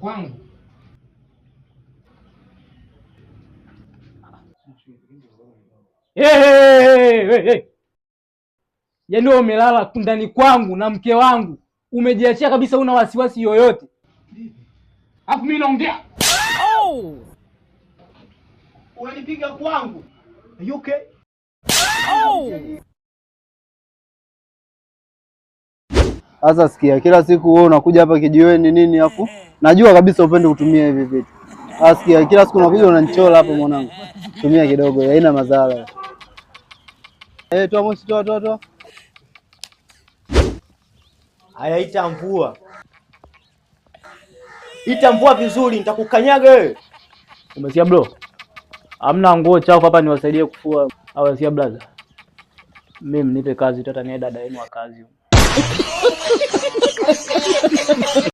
kwangu. Hey. Yaani wewe umelala ndani kwangu na mke wangu. Umejiachia kabisa, una wasiwasi yoyote. Hapo mimi naongea. Oh! Unanipiga kwangu. Are you okay? Oh! Sasa sikia, kila siku wewe unakuja hapa kijiweni nini afu najua kabisa upende kutumia hivi vitu. Sikia, kila siku unakuja unanichola hapo mwanangu. Tumia kidogo, haina madhara. Toa moshi, toa. Haya, ita mvua. Ita mvua vizuri, nitakukanyaga wewe. Umesikia bro? Hamna nguo chafu hapa niwasaidie kufua. Au sikia brother? Mimi nipe kazi, tata ni dada yenu wa kazi.